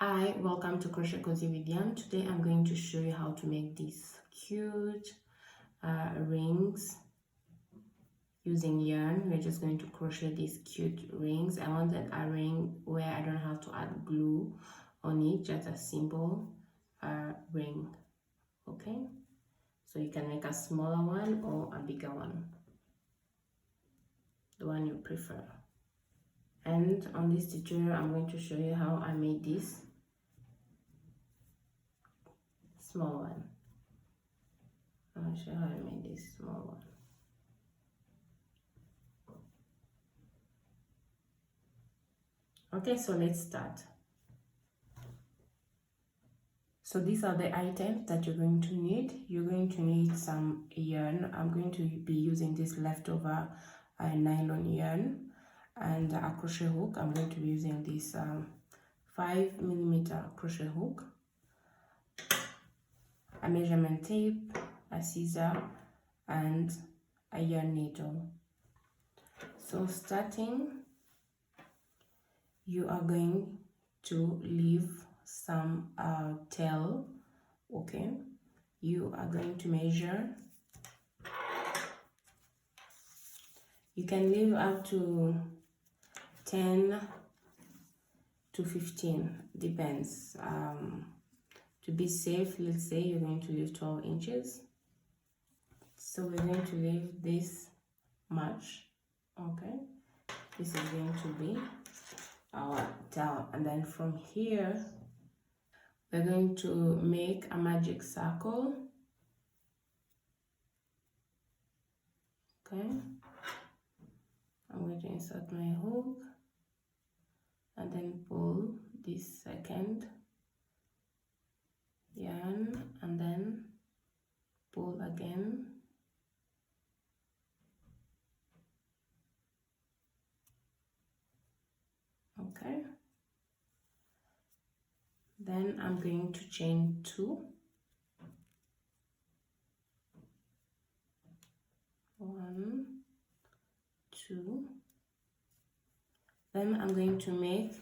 Hi, welcome to Crochet Cozy with Yarn. Today I'm going to show you how to make these cute rings using yarn. We're just going to crochet these cute rings. I wanted a ring where I don't have to add glue on it, just a simple ring. Okay, so you can make a smaller one or a bigger one, the one you prefer. And on this tutorial I'm going to show you how I made this small one. I'll show you how I made this small one. Okay, so let's start. So these are the items that you're going to need. You're going to need some yarn. I'm going to be using this leftover nylon yarn and a crochet hook. I'm going to be using this 5mm crochet hook, a measurement tape, a scissor, and a yarn needle. So starting, you are going to leave some tail. Okay, you are going to measure. You can leave up to 10 to 15, depends. To be safe, let's say you're going to leave 12 inches. So we're going to leave this much. Okay, this is going to be our tail, and then from here we're going to make a magic circle. Okay, I'm going to insert my hook and then pull this second yarn and then pull again. Okay, then I'm going to chain 2. 1, 2. Then I'm going to make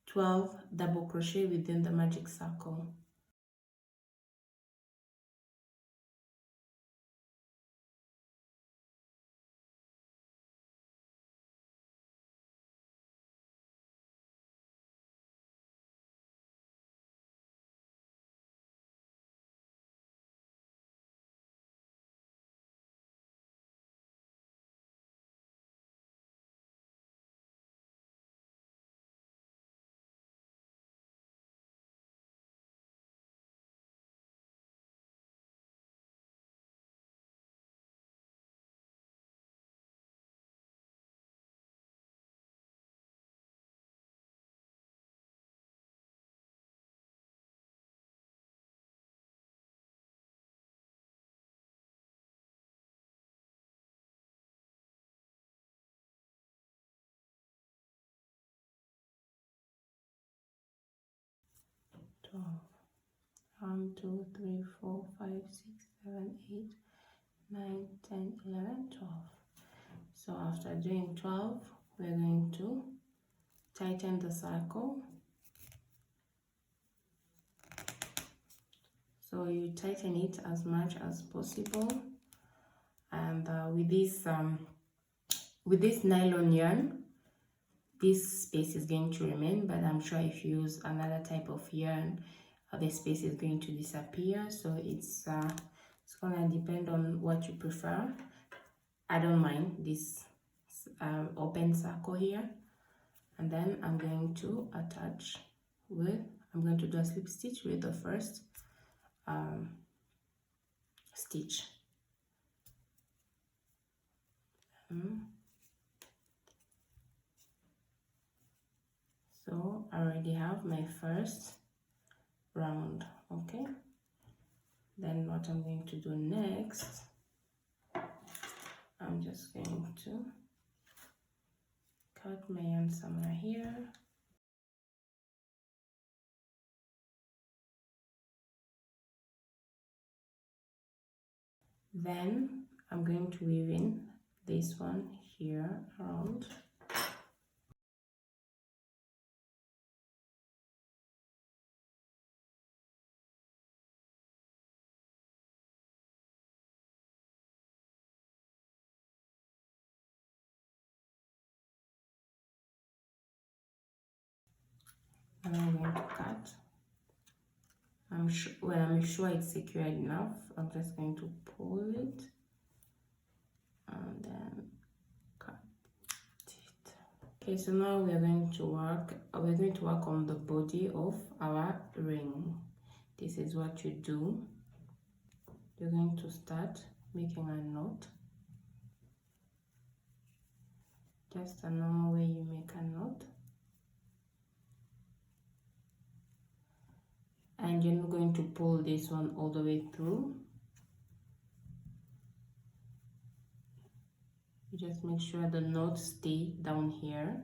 12 double crochet within the magic circle. One, 2, 3, 4, 5, 6, 7, 8, 9, 10, 11, 12. So after doing 12, we're going to tighten the circle. So you tighten it as much as possible, and with this nylon yarn, this space is going to remain, but I'm sure if you use another type of yarn, the space is going to disappear. So it's gonna depend on what you prefer. I don't mind this open circle here, and then I'm going to attach with, I'm going to do a slip stitch with the first stitch. So I already have my first round. Okay, then what I'm going to do next, I'm just going to cut my yarn somewhere here. Then I'm going to weave in this one here around. and I'm going to cut. When I'm sure it's secured enough, I'm just going to pull it and then cut it. Okay, so now we're going to work on the body of our ring. This is what you do. You're going to start making a knot, just a normal way you make a knot, and you're not going to pull this one all the way through. You just make sure the knot stay down here,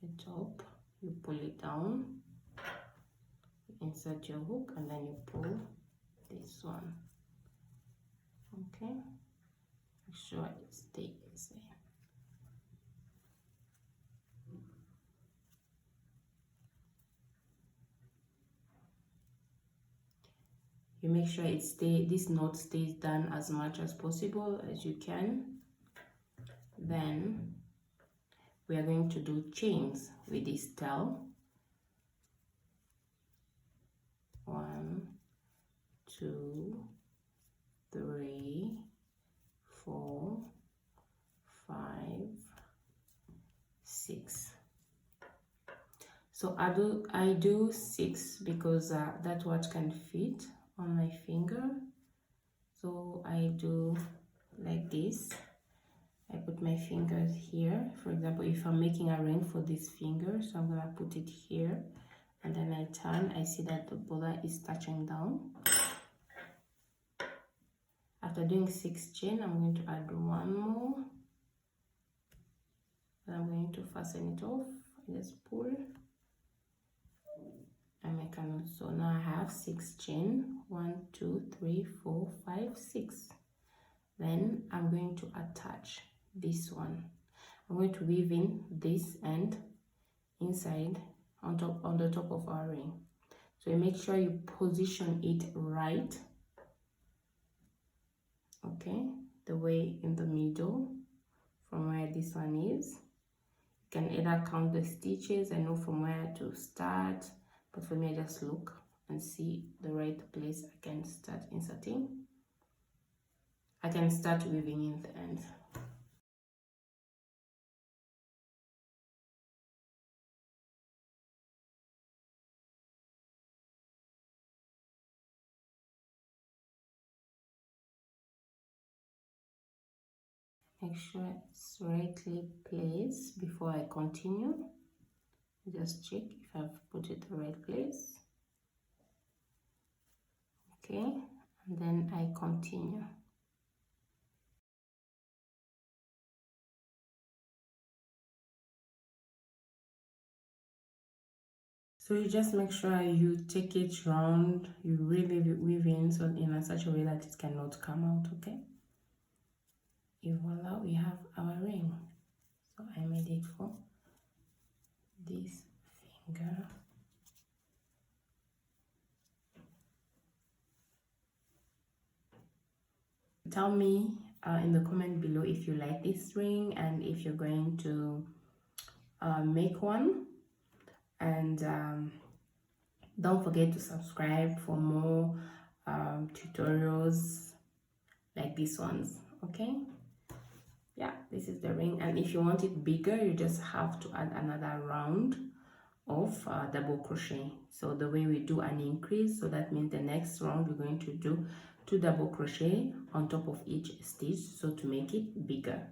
the top. You pull it down, insert your hook, and then you pull this one. Okay, make sure it stays inside. You make sure this knot stays down as much as possible as you can. Then we are going to do chains with this tail. 1, 2, 3, 4, 5, 6. So I do 6 because that's what can fit on my finger. So I do like this. I put my fingers here. For example, if I'm making a ring for this finger, so I'm gonna put it here, and then I turn. I see that the border is touching down. After doing 6 chain, I'm going to add 1 more, and I'm going to fasten it off. I just pull and make a knot. So now I have 6 chain. 1, 2, 3, 4, 5, 6. Then I'm going to attach this one. I'm going to weave in this end inside on the top of our ring. So you make sure you position it right. Okay, the way in the middle from where this one is. You can either count the stitches and know from where to start, but for me I just look and see the right place I can start inserting. I can start weaving in the end. Make sure it's rightly placed before I continue. Just check if I've put it the right place. Okay, and then I continue. So you just make sure you take it round, you really weave in so in such a way that it cannot come out, okay? And voila, we have our ring. So I made it for this finger. Tell me in the comment below if you like this ring and if you're going to make one. And don't forget to subscribe for more tutorials like these ones, okay? Yeah, this is the ring, and if you want it bigger, you just have to add another round of double crochet. So the way we do an increase, so that means the next round we're going to do 2 double crochet on top of each stitch, so to make it bigger.